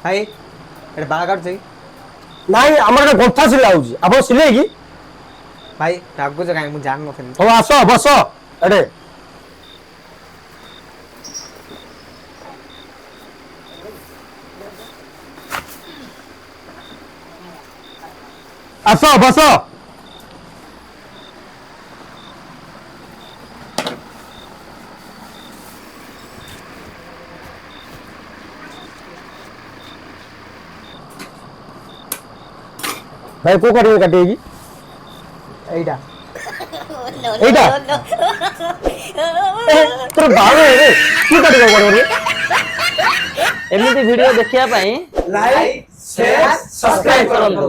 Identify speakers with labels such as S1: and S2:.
S1: भाई एटा बाल काटुछ कि
S2: नाଇଁ ଆମର ଗୋଟେ ଗନ୍ଥା ସିଲା ହଉଛି ଆପଣ ସିଲେଇ କି
S1: भाई रागुछ काई मु जान नथिनी
S2: ହଉ ଆସ ବସ ଏଡେ ଆସ ବସ ଭାଇ କୋଉ କାଟିବେ କାଟିବେ କି
S1: एटा
S2: ଏଇଟା ତୋର ବାଳ ରେ କି କାଟିବ କରିବ
S3: एमती वीडियो देखिया पाई
S1: लाइक शेयर
S3: सब्सक्राइब करंतु।